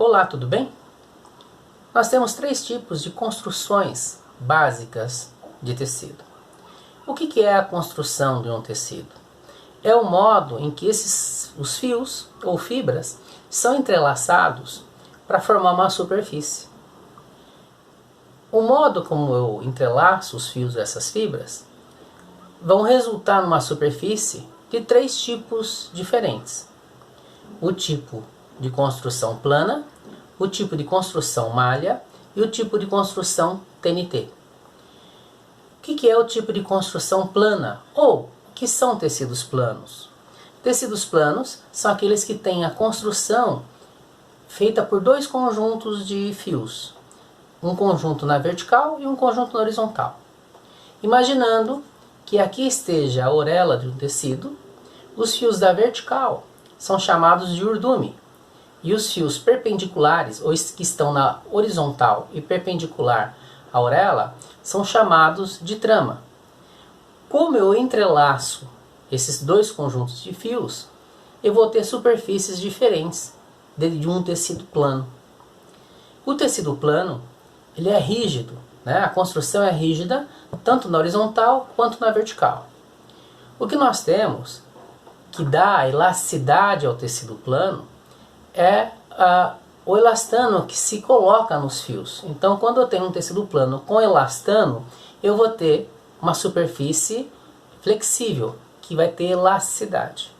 Olá, tudo bem? Nós temos três tipos de construções básicas de tecido. O que é a construção de um tecido? É o modo em que os fios ou fibras são entrelaçados para formar uma superfície. O modo como eu entrelaço os fios dessas fibras vão resultar numa superfície de três tipos diferentes. O tipo de construção plana, o tipo de construção malha e o tipo de construção TNT. O que é o tipo de construção plana? Ou, o que são tecidos planos? Tecidos planos são aqueles que têm a construção feita por dois conjuntos de fios. Um conjunto na vertical e um conjunto na horizontal. Imaginando que aqui esteja a orelha de um tecido, os fios da vertical são chamados de urdume. E os fios perpendiculares, ou que estão na horizontal e perpendicular à orelha, são chamados de trama. Como eu entrelaço esses dois conjuntos de fios, eu vou ter superfícies diferentes de um tecido plano. O tecido plano, ele é rígido, né? A construção é rígida, tanto na horizontal quanto na vertical. O que nós temos que dá elasticidade ao tecido plano é o elastano que se coloca nos fios. Então, quando eu tenho um tecido plano com elastano, eu vou ter uma superfície flexível, que vai ter elasticidade.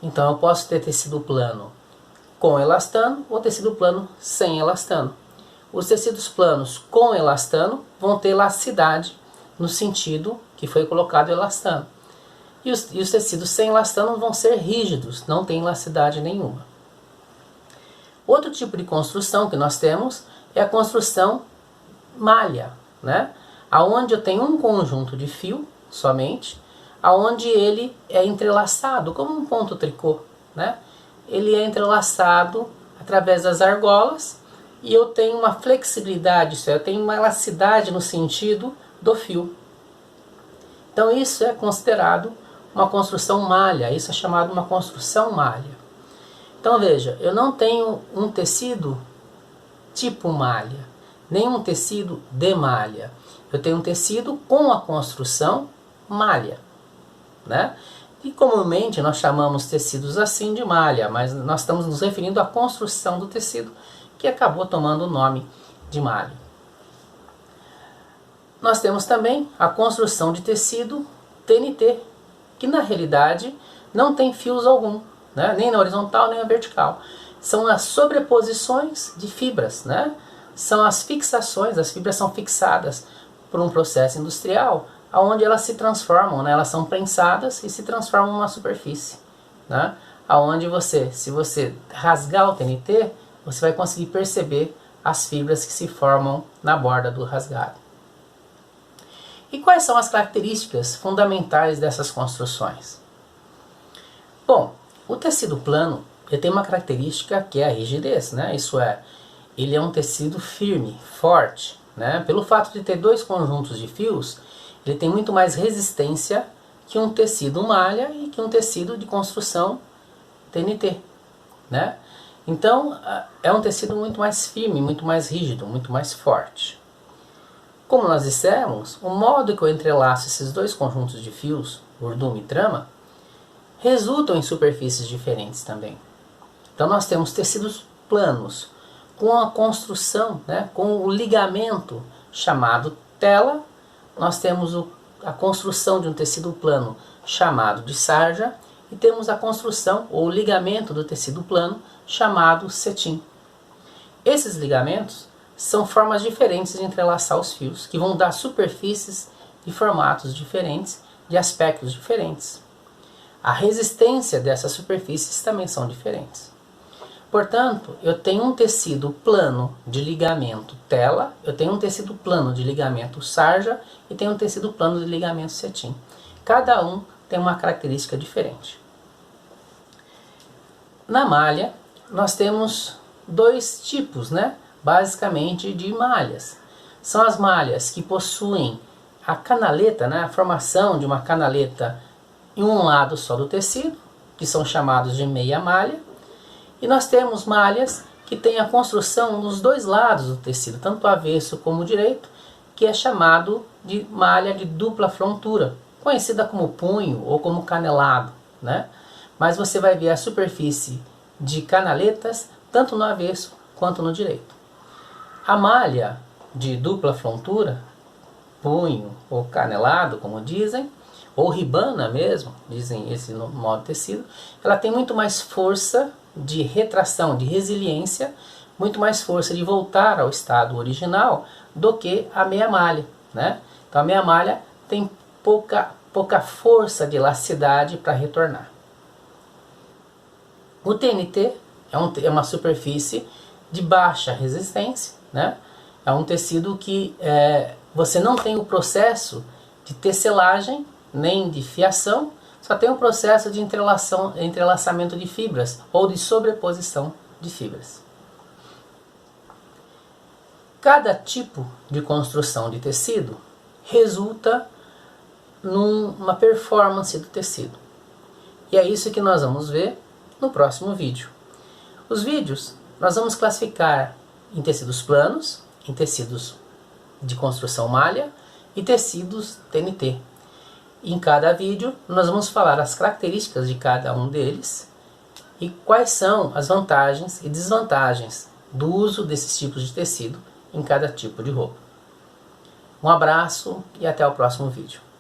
Então, eu posso ter tecido plano com elastano ou tecido plano sem elastano. Os tecidos planos com elastano vão ter elasticidade no sentido que foi colocado elastano. E os tecidos sem elastano vão ser rígidos, não tem elasticidade nenhuma. Outro tipo de construção que nós temos é a construção malha, né? Aonde eu tenho um conjunto de fio somente, aonde ele é entrelaçado como um ponto tricô, né? Ele é entrelaçado através das argolas e eu tenho uma flexibilidade, eu tenho uma elasticidade no sentido do fio. Então isso é considerado uma construção malha, isso é chamado uma construção malha. Então veja, eu não tenho um tecido tipo malha, nem um tecido de malha. Eu tenho um tecido com a construção malha, né? E comumente nós chamamos tecidos assim de malha, mas nós estamos nos referindo à construção do tecido, que acabou tomando o nome de malha. Nós temos também a construção de tecido TNT, que na realidade não tem fios algum, né? Nem na horizontal nem na vertical. São as sobreposições de fibras, né? São as fixações, as fibras são fixadas por um processo industrial, onde elas se transformam, né? Elas são prensadas e se transformam numa superfície, né? Onde se você rasgar o TNT, você vai conseguir perceber as fibras que se formam na borda do rasgado. E quais são as características fundamentais dessas construções? Bom, o tecido plano ele tem uma característica que é a rigidez, né? Isso é, ele é um tecido firme, forte, né? Pelo fato de ter dois conjuntos de fios, ele tem muito mais resistência que um tecido malha e que um tecido de construção TNT, né? Então, é um tecido muito mais firme, muito mais rígido, muito mais forte. Como nós dissemos, o modo que eu entrelaço esses dois conjuntos de fios, urdume e trama, resultam em superfícies diferentes também. Então nós temos tecidos planos, com a construção, né, com o ligamento chamado tela, nós temos a construção de um tecido plano chamado de sarja, e temos a construção ou o ligamento do tecido plano chamado cetim. Esses ligamentos são formas diferentes de entrelaçar os fios, que vão dar superfícies de formatos diferentes, de aspectos diferentes. A resistência dessas superfícies também são diferentes. Portanto, eu tenho um tecido plano de ligamento tela, eu tenho um tecido plano de ligamento sarja e tenho um tecido plano de ligamento cetim. Cada um tem uma característica diferente. Na malha, nós temos dois tipos, né? Basicamente de malhas. São as malhas que possuem a canaleta, né? A formação de uma canaleta em um lado só do tecido, que são chamados de meia malha. E nós temos malhas que tem a construção nos dois lados do tecido, tanto o avesso como o direito, que é chamado de malha de dupla frontura, conhecida como punho ou como canelado, né? Mas você vai ver a superfície de canaletas tanto no avesso quanto no direito. A malha de dupla frontura, punho ou canelado, como dizem, ou ribana mesmo, dizem esse modo de tecido, ela tem muito mais força de retração, de resiliência, muito mais força de voltar ao estado original do que a meia malha, né? Então a meia malha tem pouca força de elasticidade para retornar. O TNT é uma superfície de baixa resistência, né? É um tecido que você não tem o processo de tecelagem nem de fiação, só tem o processo de entrelaçamento de fibras ou de sobreposição de fibras. Cada tipo de construção de tecido resulta numa performance do tecido. E é isso que nós vamos ver no próximo vídeo. Os vídeos nós vamos classificar em tecidos planos, em tecidos de construção malha e tecidos TNT. Em cada vídeo nós vamos falar as características de cada um deles e quais são as vantagens e desvantagens do uso desses tipos de tecido em cada tipo de roupa. Um abraço e até o próximo vídeo.